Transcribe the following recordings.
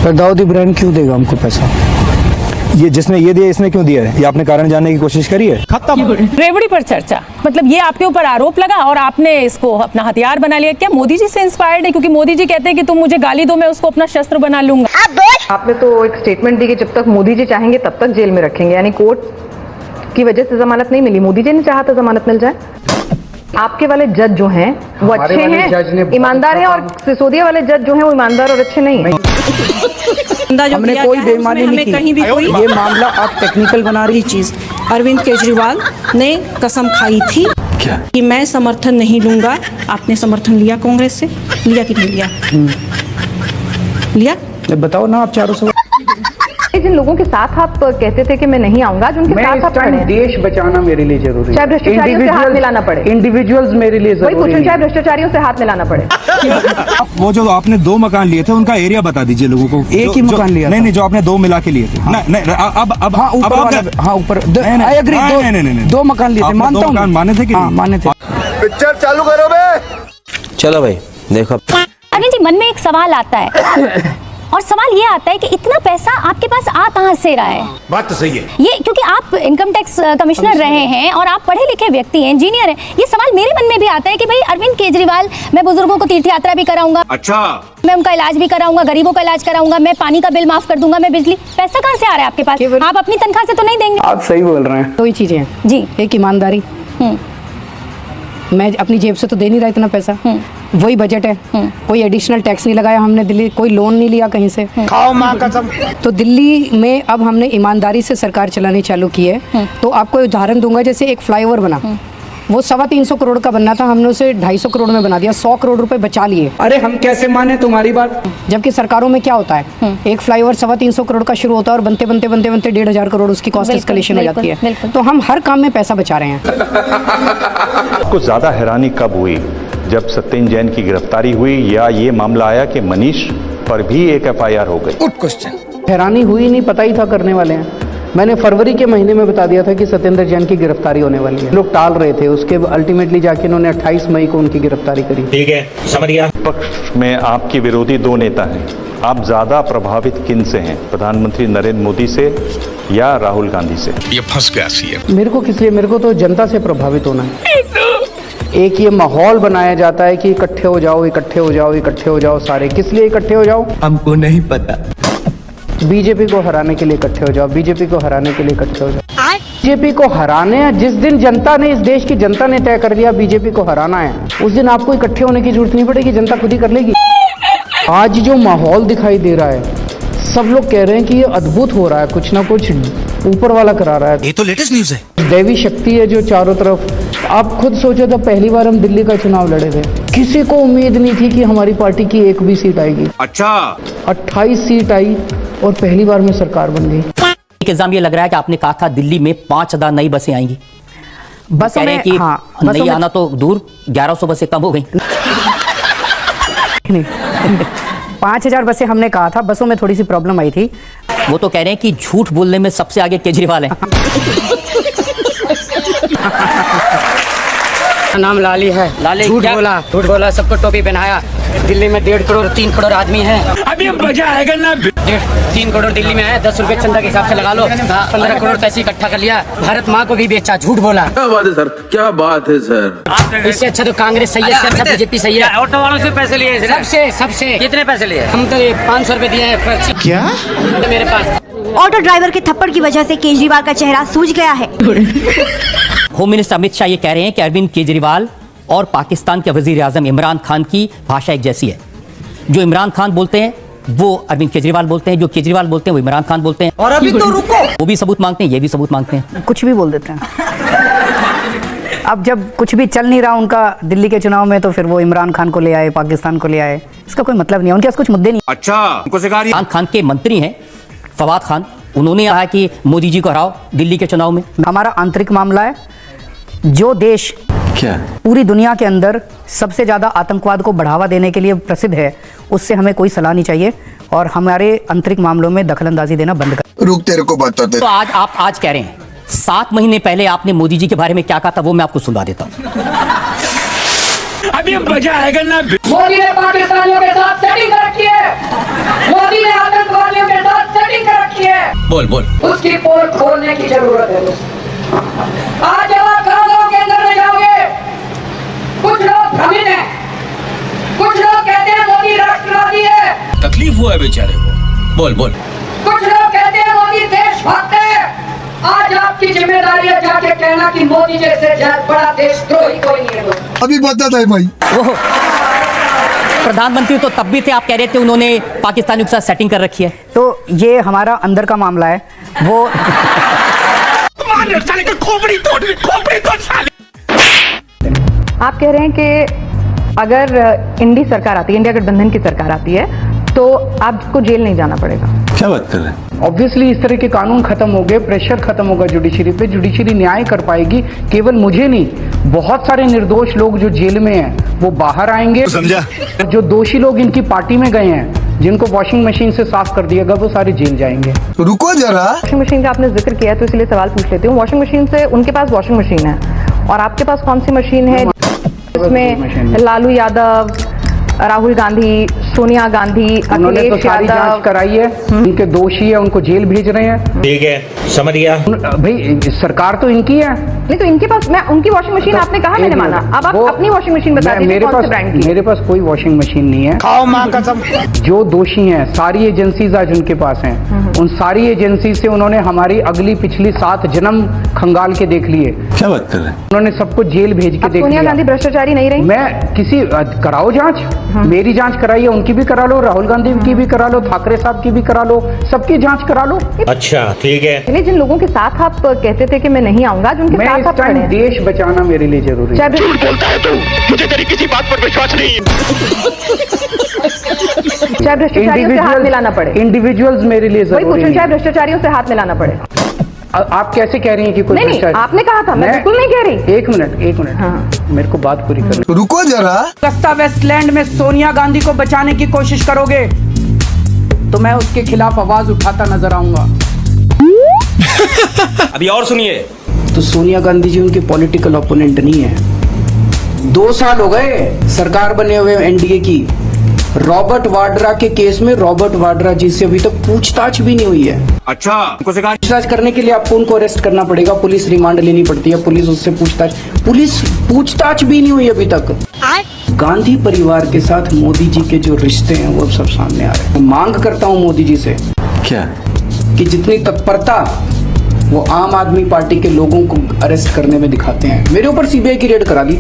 पर दाऊद इब्राहिम क्यों देगा हमको पैसा? ये जिसने ये दिया इसने क्यों दिया है? ये आपने कारण जानने की कोशिश करी है? खत्म। रेवड़ी पर चर्चा, मतलब ये आपके ऊपर आरोप लगा और आपने इसको अपना हथियार बना लिया। क्या मोदी जी से इंस्पायर्ड है? क्योंकि मोदी जी कहते हैं कि तुम मुझे गाली दो, मैं उसको अपना शस्त्र बना लूंगा। आपने तो एक स्टेटमेंट दी कि जब तक मोदी जी चाहेंगे तब तक जेल में रखेंगे, यानी कोर्ट की वजह से जमानत नहीं मिली, मोदी जी ने चाहा था जमानत मिल जाए। आपके वाले जज जो हैं वो अच्छे हैं, ईमानदार हैं, और सिसोदिया वाले जज जो हैं वो ईमानदार और अच्छे नहीं हैं। हमने कोई बेईमानी नहीं की। कहीं भी कोई ये मामला आप टेक्निकल बना रही चीज अरविंद केजरीवाल ने कसम खाई थी क्या? कि मैं समर्थन नहीं लूंगा। आपने समर्थन लिया कांग्रेस से? लिया कि नहीं लिया? लिया? बताओ ना आप चारों से। जिन लोगों के साथ आप कहते थे कि मैं नहीं आऊंगा, आज उनके साथ आप खड़े हैं। देश बचाना मेरे लिए जरूरी है, चाहे भ्रष्टाचारियों से हाथ मिलाना पड़े। इंडिविजुअल्स मेरे लिए वही जरूरी पूछूं, है। चाहे भ्रष्टाचारियों से हाथ मिलाना पड़े। वो जो आपने 2 मकान लिए थे उनका एरिया बता दीजिए लोगों को। एक ही मकान लिया था। नहीं, जो आपने 2 मिला के लिए थे। नहीं, अब हाँ ऊपर वाला, हाँ ऊपर, आई एग्री, नहीं, 2 मकान लिए थे, मानता हूँ। माने थे कि हाँ माने थे। पिक्चर चालू करो बे। चलो भाई देखो। अरविंद जी, मन में एक सवाल आता है और सवाल ये आता है कि इतना पैसा आपके पास आ कहां से रहा है? बात तो सही है। ये क्योंकि आप इनकम टैक्स कमिश्नर रहे हैं और आप पढ़े लिखे व्यक्ति हैं, इंजीनियर हैं। ये सवाल मेरे मन में भी आता है कि भाई अरविंद केजरीवाल, मैं बुजुर्गों को तीर्थ यात्रा भी कराऊंगा, अच्छा, मैं उनका इलाज भी कराऊंगा, गरीबों का इलाज कराऊंगा, मैं पानी का बिल माफ कर दूंगा, मैं बिजली, पैसा कहाँ से आ रहा है आपके पास? आप अपनी तनख्वाह से तो नहीं देंगे। आप सही बोल रहे हैं। 2 ही चीजें हैं जी। एक ईमानदारी, मैं अपनी जेब से तो दे नहीं रहा इतना पैसा, वही बजट है, कोई एडिशनल टैक्स नहीं लगाया हमने, दिल्ली कोई लोन नहीं लिया कहीं से। खाओ माँ कसम। तो दिल्ली में अब हमने ईमानदारी से सरकार चलानी चालू की है। तो आपको उदाहरण दूंगा, जैसे एक फ्लाईओवर बना, वो 325 करोड़ का बनना था, हमने उसे 250 करोड़ में बना दिया, 100 करोड़ रुपए बचा लिए। अरे हम कैसे माने तुम्हारी बात? जबकि सरकारों में क्या होता है, एक फ्लाईओवर 325 करोड़ का शुरू होता है और बनते बनते 1,500 करोड़ उसकी कॉस्ट एस्केलेशन हो जाती है। तो हम हर काम में पैसा बचा रहे हैं। आपको ज्यादा हैरानी कब हुई, जब सत्येंद्र जैन की गिरफ्तारी हुई या ये मामला आया कि मनीष पर भी एक FIR हो गई? Good question. हैरानी हुई नहीं, पता ही था करने वाले हैं। मैंने फरवरी के महीने में बता दिया था कि सत्येंद्र जैन की गिरफ्तारी होने वाली है। लोग टाल रहे थे, उसके अल्टीमेटली जाके इन्होंने 28 मई को उनकी गिरफ्तारी करी। ठीक है, समझ गया। पक्ष में आपके विरोधी 2 नेता हैं, आप ज्यादा प्रभावित किन से हैं, प्रधानमंत्री नरेंद्र मोदी से या राहुल गांधी से? ये फंस गया सीएम। मेरे को किस लिए? मेरे को तो जनता से प्रभावित होना है। एक ये माहौल बनाया जाता है कि इकट्ठे हो जाओ, इकट्ठे हो जाओ, इकट्ठे हो जाओ, सारे किस लिए इकट्ठे हो जाओ? हमको नहीं पता। बीजेपी को हराने के लिए इकट्ठे हो जाओ, बीजेपी को हराने के लिए इकट्ठे हो जाओ। बीजेपी को हराने, जिस दिन जनता ने, इस देश की जनता ने तय कर लिया बीजेपी को हराना है, उस दिन आपको इकट्ठे होने की जरूरत नहीं पड़ेगी, जनता खुद ही कर लेगी। आज जो माहौल दिखाई दे रहा है, सब लोग कह रहे हैं कि ये अद्भुत हो रहा है, कुछ ना कुछ ऊपर वाला करा रहा है। ये तो लेटेस्ट न्यूज है। दैवी शक्ति है जो चारों तरफ। आप खुद सोचो, तो पहली बार हम दिल्ली का चुनाव लड़े थे, किसी को उम्मीद नहीं थी कि हमारी पार्टी की एक भी सीट आएगी। अच्छा, 28 सीट आई और पहली बार में सरकार बन गई। एक इल्जाम ये लग रहा है कि आपने कहा था दिल्ली में 5000 नई बसें आएंगी। बसों में, कि हाँ, नहीं आना तो दूर, 1100 बसें कम हो गई। नहीं 5000 बसें हमने कहा था, बसों में थोड़ी सी प्रॉब्लम आई थी। वो तो कह रहे हैं कि झूठ बोलने में सबसे आगे केजरीवाल है। नाम लाली है। लाली झूठ बोला, सबको टोपी पहनाया। दिल्ली में 1.5 करोड़ 3 करोड़ आदमी हैं। अभी मजा आएगा ना। 3 करोड़ दिल्ली में है, 10 रुपए चंदा के हिसाब से लगा लो, 15 करोड़ पैसे इकट्ठा कर लिया। भारत माँ को भी बेचा, झूठ बोला। क्या बात है सर, क्या बात है सर। इससे अच्छा तो कांग्रेस सही है, इससे अच्छा बीजेपी सही है। ऑटो वालों से पैसे लिए, सबसे कितने पैसे लिए? हम तो 500 रुपए दिए हैं। क्या मेरे पास ऑटो ड्राइवर के थप्पड़ की वजह से केजरीवाल का चेहरा सूज गया है। होम मिनिस्टर अमित शाह ये कह रहे हैं कि अरविंद केजरीवाल और पाकिस्तान के वजीर आजम इमरान खान की भाषा एक जैसी है। जो इमरान खान बोलते हैं वो अरविंद केजरीवाल बोलते हैं, जो केजरीवाल बोलते हैं वो इमरान खान बोलते हैं। और अभी तो रुको, वो भी सबूत मांगते हैं, ये भी सबूत मांगते हैं, कुछ भी बोल देते हैं। अब जब कुछ भी चल नहीं रहा उनका दिल्ली के चुनाव में, तो फिर वो इमरान खान को ले आए, पाकिस्तान को ले आए। इसका कोई मतलब नहीं है, उनके पास कुछ मुद्दे नहीं। अच्छा, हमको सिखा रही है। इमरान खान के मंत्री हैं फवाद खान, उन्होंने कहा कि मोदी जी को हराओ दिल्ली के चुनाव में। हमारा आंतरिक मामला है। जो देश क्या? पूरी दुनिया के अंदर सबसे ज्यादा आतंकवाद को बढ़ावा देने के लिए प्रसिद्ध है, उससे हमें कोई सलाह नहीं चाहिए और हमारे आंतरिक मामलों में दखलंदाजी देना बंद कर। रुक, तेरे को बताते। तो आज कह रहे हैं 7 महीने पहले आपने मोदी जी के बारे में क्या कहा था, वो मैं आपको सुना देता हूँ। अभी मजा आएगा ना। मोदी ने पाकिस्तानियों के साथ सेटिंग रखी है। मोदी ने आतंकवाद बोल बोल उसकी पोल खोलने की जरूरत है। आज जब आप कारागारों के अंदर में जाओगे, कुछ लोग भ्रमित हैं, कुछ लोग कहते हैं मोदी राष्ट्रवादी है, तकलीफ हुआ है बेचारे को। बोल बोल कुछ लोग कहते हैं मोदी देशभक्त है। आज आपकी जिम्मेदारी है जाके कहना कि मोदी जैसे बड़ा देशद्रोही कोई नहीं है। अभी बता है भाई, वो प्रधानमंत्री तो तब भी थे, आप कह रहे थे उन्होंने पाकिस्तानियों के साथ सेटिंग कर रखी है। तो ये हमारा अंदर का मामला है। वो आप कह रहे हैं कि अगर इंडी सरकार आती है, इंडिया गठबंधन की सरकार आती है, तो आपको जेल नहीं जाना पड़ेगा। क्या बात कर रहे हैं? ऑब्वियसली इस तरह के कानून खत्म हो गए, प्रेशर खत्म होगा जुडिशरी पे, जुडिशरी न्याय कर पाएगी। केवल मुझे नहीं, बहुत सारे निर्दोष लोग जो जेल में हैं वो बाहर आएंगे। समझा? जो दोषी लोग इनकी पार्टी में गए हैं, जिनको वॉशिंग मशीन से साफ कर दिया गया, वो सारे जेल जाएंगे। रुको जरा, वॉशिंग मशीन का आपने जिक्र किया तो इसलिए सवाल पूछ लेती हूँ। वॉशिंग मशीन से, उनके पास वॉशिंग मशीन है और आपके पास कौन सी मशीन है इसमें लालू यादव, राहुल गांधी, सोनिया गांधी, उन्होंने तो अखिलेश सारी जांच यादव कराई है, उनके दोषी है, उनको जेल भेज रहे हैं। ठीक है, समझ गया। भाई सरकार तो इनकी है। नहीं तो इनके पास, मैं उनकी वॉशिंग मशीन आपने कहा मैंने माना, अब आप अपनी वॉशिंग मशीन बता दीजिए कौन से ब्रांड की। मेरे पास कोई वॉशिंग मशीन नहीं है। खाओ माँ कसम। जो दोषी हैं, सारी एजेंसीज आज उनके पास हैं। उन सारी एजेंसी से उन्होंने हमारी अगली पिछली 7 जन्म खंगाल के देख लिए। क्या बात कर रहे हैं? उन्होंने सबको जेल भेज के देख सोनिया लिया। गांधी भ्रष्टाचारी नहीं रही? मैं किसी कराओ जांच, मेरी जांच कराइए, उनकी भी करा लो, राहुल गांधी की भी करा लो, ठाकरे साहब की भी करा लो, सबकी जांच करा लो। अच्छा ठीक है। नहीं, जिन लोगों के साथ आप कहते थे कि मैं नहीं आऊंगा, जिनके मैं साथ इस आप खड़े टाइम हैं, देश बचाना मेरे लिए जरूरी है। मुझे तेरी किसी बात पर विश्वास नहीं है। चाहे भ्रष्टाचारियों से हाथ मिलाना पड़े, इंडिविजुअल्स मेरे लिए वही जरूरी पूछूं, है। चाहे भ्रष्टाचारियों से हाथ मिलाना पड़े। आप कैसे कह रही हैं कि कोई नहीं, भ्रष्टाचार? आपने कहा था, मैं बिल्कुल नहीं कह रही। एक मिनट हाँ। मेरे को बात पूरी करनी। रुको जरा, अगस्ता वेस्टलैंड में सोनिया गांधी को बचाने की कोशिश करोगे तो मैं उसके खिलाफ आवाज उठाता नजर आऊंगा। अभी और सुनिए। तो सोनिया गांधी जी उनके पॉलिटिकल ओपोनेंट नहीं है। 2 साल हो गए सरकार बने हुए एनडीए की। रॉबर्ट वाड्रा के केस में रॉबर्ट वाड्रा जी से अभी तक पूछताछ भी नहीं हुई है। अच्छा, पूछताछ करने के लिए आपको उनको अरेस्ट करना पड़ेगा, पुलिस रिमांड लेनी पड़ती है, पुलिस उससे पूछताछ भी नहीं हुई अभी तक। गांधी परिवार के साथ मोदी जी के जो रिश्ते हैं वो सब सामने आ रहे हैं। मांग करता हूं मोदी जी से क्या कि जितनी तत्परता वो आम आदमी पार्टी के लोगों को अरेस्ट करने में दिखाते हैं, मेरे ऊपर सीबीआई की रेड करा दी,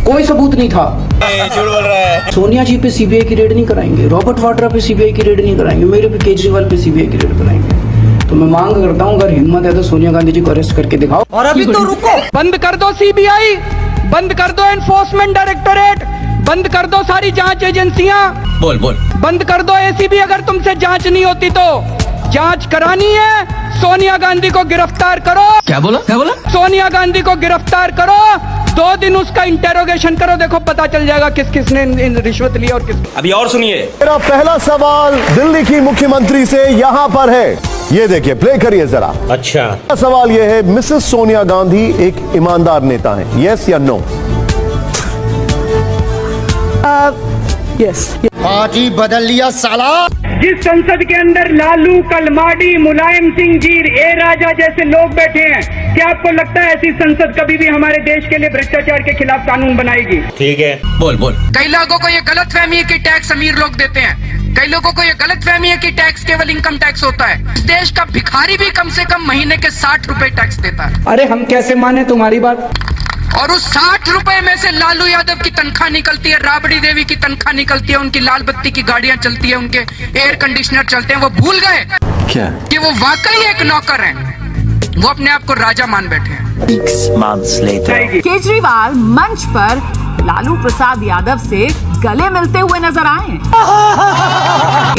कोई सबूत नहीं था। झूठ बोल रहा है। सोनिया जी पे सीबीआई की रेड नहीं कराएंगे, रॉबर्ट वाड्रा पे सीबीआई की रेड नहीं कराएंगे, मेरे पे केजरीवाल पे सीबीआई की रेड कराएंगे। तो मैं मांग करता हूं, अगर हिम्मत है तो सोनिया गांधी जी को अरेस्ट करके दिखाओ। और अभी तो रुको, बंद कर दो सीबीआई, बंद कर दो एनफोर्समेंट डायरेक्टोरेट, बंद कर दो सारी जांच एजेंसियां, बोल बोल बंद कर दो एसीबी। अगर तुमसे जांच नहीं होती तो जांच करानी है, सोनिया गांधी को गिरफ्तार करो। क्या बोला? सोनिया गांधी को गिरफ्तार करो, 2 दिन उसका इंटेरोगेशन करो, देखो पता चल जाएगा किस किसने रिश्वत ली और किस। अभी और सुनिए। मेरा पहला सवाल दिल्ली की मुख्यमंत्री से यहाँ पर है, ये देखिए, प्ले करिए जरा। अच्छा, सवाल ये है, मिसेस सोनिया गांधी एक ईमानदार नेता है, यस या नो? यस। पार्टी बदल लिया साला। जिस संसद के अंदर लालू, कलमाडी, मुलायम सिंह जीर, ए राजा जैसे लोग बैठे हैं, क्या आपको लगता है ऐसी संसद कभी भी हमारे देश के लिए भ्रष्टाचार के खिलाफ कानून बनाएगी? ठीक है, बोल बोल। कई लोगों को ये गलतफहमी है कि टैक्स अमीर लोग देते हैं, कई लोगों को ये गलतफहमी है कि टैक्स केवल इनकम टैक्स होता है। इस देश का भिखारी भी कम से कम महीने के 60 रुपए टैक्स देता है, अरे हम कैसे माने तुम्हारी बात? और उस 60 रुपए में से लालू यादव की तनख्वाह निकलती है, राबड़ी देवी की तनख्वाह निकलती है, उनकी लाल बत्ती की गाड़ियां चलती है, उनके एयर कंडीशनर चलते हैं। वो भूल गए क्या कि वो वाकई एक नौकर हैं, वो अपने आप को राजा मान बैठे हैं। 6 months later. केजरीवाल मंच पर लालू प्रसाद यादव से गले मिलते हुए नजर आए।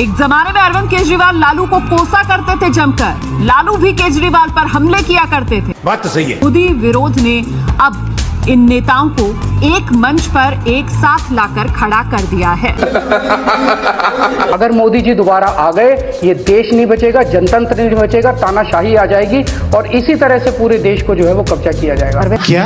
एक जमाने में अरविंद केजरीवाल लालू को कोसा करते थे जमकर, लालू भी केजरीवाल पर हमले किया करते थे। बात तो सही है। मोदी विरोध ने अब इन नेताओं को एक मंच पर एक साथ लाकर खड़ा कर दिया है। अगर मोदी जी दोबारा आ गए, ये देश नहीं बचेगा, जनतंत्र नहीं बचेगा, तानाशाही आ जाएगी और इसी तरह से पूरे देश को जो है वो कब्जा किया जाएगा। क्या?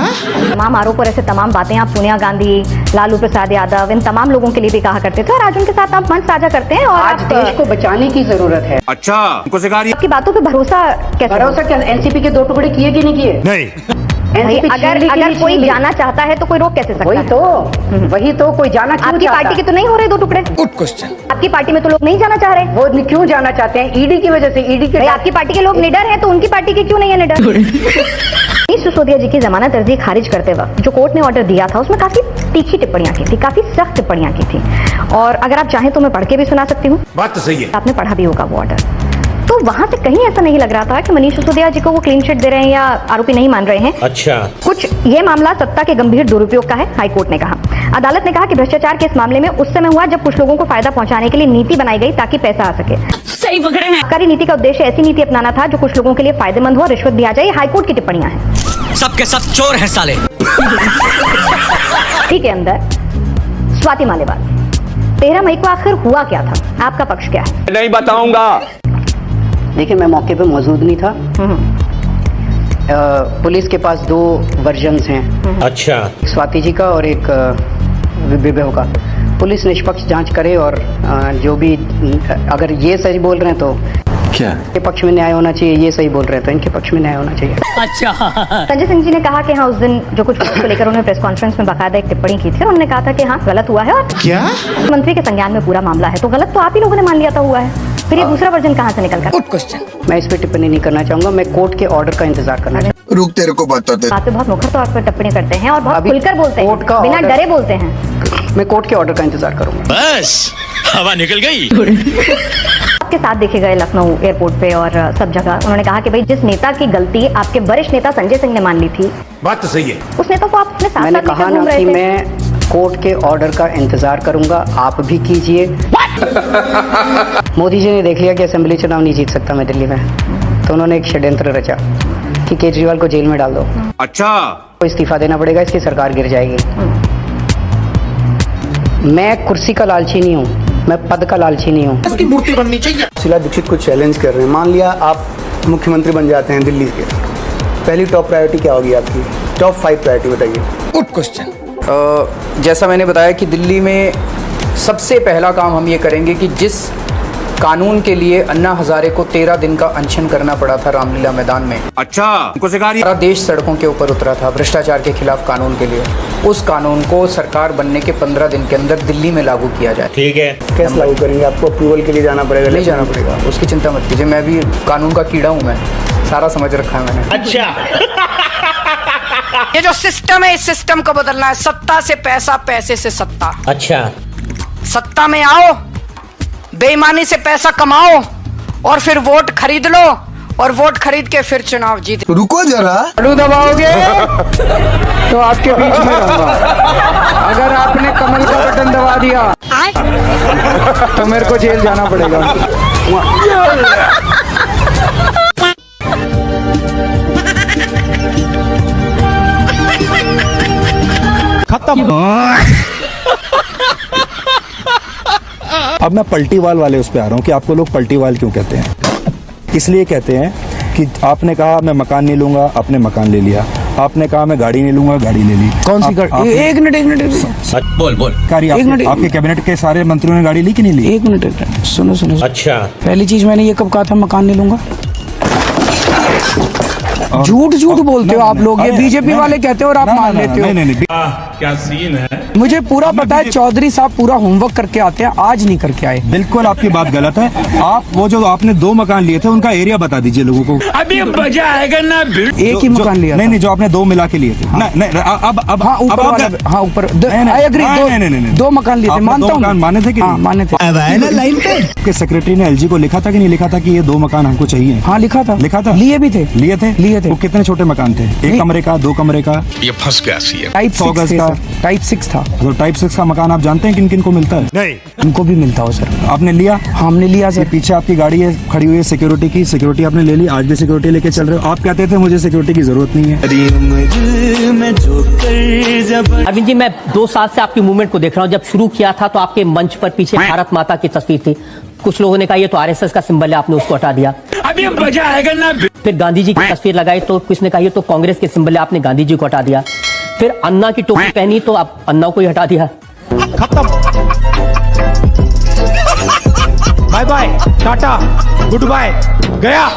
तमाम आरोप और ऐसे तमाम बातें आप सोनिया गांधी, लालू प्रसाद यादव, इन तमाम लोगों के लिए भी कहा करते थे और आज उनके साथ आप मंच साझा करते हैं और आज देश को बचाने की जरूरत है। अच्छा हमको सिखा रही है। आपकी बातों पे भरोसा कैसे? भरोसा क्या एनसीपी के 2 टुकड़े किए कि नहीं किए? नहीं। भाई, NCP अगर कोई जाना चाहता है तो कोई रोक कैसे सकता है? वही तो कोई जाना क्यों आपकी चाहता? पार्टी के तो नहीं हो रहे 2 टुकड़े? आपकी पार्टी में तो लोग नहीं जाना चाह रहे। वो क्यों जाना चाहते हैं? ईडी की वजह से। ईडी के भाई, आपकी पार्टी के लोग निडर हैं तो उनकी पार्टी के क्यों नहीं है निडर? मनीष सिसोदिया जी की जमानत अर्जी खारिज करते वक्त जो कोर्ट ने ऑर्डर दिया था उसमें काफी तीखी टिप्पणियां की थी, काफी सख्त टिप्पणियां की थी और अगर आप चाहें तो मैं पढ़ के भी सुना सकती हूँ। बात तो सही है। आपने पढ़ा भी होगा वो ऑर्डर। तो वहां से कहीं ऐसा नहीं लग रहा था कि मनीष सिसोदिया जी को वो क्लीन चिट दे रहे हैं या आरोपी नहीं मान रहे हैं। अच्छा कुछ ये मामला सत्ता के गंभीर दुरुपयोग का है, हाईकोर्ट ने कहा। अदालत ने कहा कि भ्रष्टाचार के इस मामले में उस समय हुआ जब कुछ लोगों को फायदा पहुंचाने के लिए नीति बनाई गई ताकि पैसा आ सके। सही पकड़े हैं। सरकारी नीति का उद्देश्य ऐसी नीति अपनाना था जो कुछ लोगों के लिए फायदेमंद हो और रिश्वत दिया जाए। हाईकोर्ट की टिप्पणियां हैं। सबके सब चोर हैं साले। ठीक है। अंदर स्वाति मालेवाल 13 मई को आखिर हुआ क्या था? आपका पक्ष क्या है? नहीं बताऊंगा। देखिए, मैं मौके पे मौजूद नहीं था। पुलिस के पास 2 वर्जन्स हैं। अच्छा स्वाति जी का और एक विभव का। पुलिस निष्पक्ष जांच करे और जो भी अगर ये सही बोल रहे हैं तो क्या? के पक्ष में न्याय होना चाहिए, ये सही बोल रहे हैं तो इनके पक्ष में न्याय होना चाहिए। संजय सिंह जी ने कहा कि हाँ उस दिन जो कुछ को लेकर उन्होंने प्रेस कॉन्फ्रेंस में बाकायदा एक टिप्पणी की थी और उन्होंने कहा था कि हाँ गलत हुआ है और क्या? मंत्री के संज्ञान में पूरा मामला है तो गलत तो आप ही लोगों ने मान लिया था हुआ है। फिर ये दूसरा वर्जन कहाँ से निकल कर? मैं इस पे टिप्पणी नहीं करना चाहूंगा। मैं कोर्ट के ऑर्डर का इंतजार करना चाहूंगा। रुक, तेरे को बताते। बात पे बहुत मुखर तौर पर टिप्पणी करते हैं और बहुत अभी खुलकर बोलते कोर्ट का हैं, बिना ऑर्डर- डरे बोलते हैं। मैं कोर्ट के ऑर्डर का इंतजार करूंगा। बस हवा निकल गई। आपके साथ देखे गए लखनऊ एयरपोर्ट पे और सब जगह उन्होंने कहा कि भाई जिस नेता की गलती आपके वरिष्ठ नेता संजय सिंह ने मान ली थी, बात तो सही है। उस नेता को आप अपने साथ मैंने साथ कहा लेकर ना घूम रहे कि थे। मैं कोर्ट के ऑर्डर का इंतजार करूंगा, आप भी कीजिए। मोदी जी ने देख लिया कि असेंबली चुनाव नहीं जीत सकता मैं दिल्ली में, तो उन्होंने एक षड्यंत्र रचा कि केजरीवाल को जेल में डाल दो। अच्छा को इस्तीफा देना पड़ेगा, इसकी सरकार गिर जाएगी। मैं कुर्सी का लालची नहीं हूँ, मैं पद का लालची नहीं हूँ। इसकी मूर्ति बननी चाहिए। शीला दीक्षित को चैलेंज कर रहे हैं। मान लिया आप मुख्यमंत्री बन जाते हैं दिल्ली के, पहली टॉप प्रायोरिटी क्या होगी आपकी? टॉप 5 प्रायोरिटी बताइए। Good question. जैसा मैंने बताया कि दिल्ली में सबसे पहला काम हम ये करेंगे कि जिस कानून के लिए अन्ना हजारे को 13 दिन का अनशन करना पड़ा था रामलीला मैदान में, अच्छा हमको सिखा रही है। सारा देश सड़कों के ऊपर उतरा था भ्रष्टाचार के खिलाफ कानून के लिए, उस कानून को सरकार बनने के 15 दिन के अंदर दिल्ली में लागू किया जाए। ठीक है। कैसे लागू करेंगे? आपको अप्रूवल के लिए जाना पड़ेगा? नहीं जाना पड़ेगा, उसकी चिंता मत कीजिए। मैं भी कानून का कीड़ा हूँ, मैं सारा समझ रखा है मैंने। अच्छा ये जो सिस्टम है इस सिस्टम को बदलना है। सत्ता से पैसा, पैसे से सत्ता। अच्छा सत्ता में आओ, बेईमानी से पैसा कमाओ और फिर वोट खरीद लो और वोट खरीद के फिर चुनाव जीत। रुको जरा। झाड़ू दबाओगे तो आपके बीच में रहूंगा। अगर आपने कमल का बटन दबा दिया तो मेरे को जेल जाना पड़ेगा। खत्म। अब मैं पलटीवाल वाले उस पे आ रहा हूँ कि आपको लोग पलटीवाल क्यों कहते हैं? इसलिए कहते हैं कि आपने कहा मैं मकान नहीं लूंगा, आपने मकान ले लिया। आपने कहा मैं गाड़ी नहीं लूंगा, गाड़ी ले ली। कौन सी गाड़ी? एक मिनट बोल बोल। आपके कैबिनेट के सारे मंत्रियों ने गाड़ी ली कि नहीं ली? एक मिनट सुनो सुनो। अच्छा पहली चीज मैंने ये कब कहा था मकान नहीं लूंगा? झूठ बोलते हो आप लोग। ये बीजेपी वाले कहते हो और आप मान लेते हो। क्या सीन है? मुझे पूरा पता है, चौधरी साहब पूरा होमवर्क करके आते हैं, आज नहीं करके आए। बिल्कुल आपकी बात गलत है। आप वो जो आपने 2 मकान लिए थे उनका एरिया बता दीजिए लोगों को। अभी मजा आएगा ना। एक ही मकान लिया? नहीं, जो आपने 2 मिला के लिए थे। अब हाँ ऊपर वाला, हाँ ऊपर। आई एग्री, 2 मकान लिए थे, मानता हूँ। माने थे कि हाँ माने थे। आपके सेक्रेटरी ने एलजी को लिखा था कि नहीं लिखा था कि ये 2 मकान हमको चाहिए? हाँ लिखा था। लिए भी थे। लिए थे। लिए थे। वो कितने छोटे मकान थे? 1 कमरे का, 2 कमरे का? ये फंस गया सी है। 100 गज का, टाइप 6 था। तो टाइप 6 का मकान आप जानते हैं किन किन को मिलता है? नहीं। उनको भी मिलता हो सर। आपने लिया? हमने लिया ये सर। पीछे आपकी गाड़ी है खड़ी हुई है सिक्योरिटी की, सिक्योरिटी आपने ले ली, आज भी सिक्योरिटी लेके चल रहे हो। आप कहते थे मुझे सिक्योरिटी की जरूरत नहीं है। अरविंद जी, मैं 2 साल से आपकी मूवमेंट को देख रहा हूँ। जब शुरू किया था तो आपके मंच पर पीछे भारत माता की तस्वीर थी। कुछ लोगों ने कहा ये तो आरएसएस का सिंबल है, आपने उसको हटा दिया। अभी मजा आएगा ना। फिर गांधी जी की तस्वीर लगाई तो किसी ने कहा ये तो कांग्रेस के सिंबल है, आपने गांधी जी को हटा दिया। फिर अन्ना की टोपी पहनी तो आप अन्ना को ही हटा दिया। खत्म। Bye bye, tata, good bye, गया।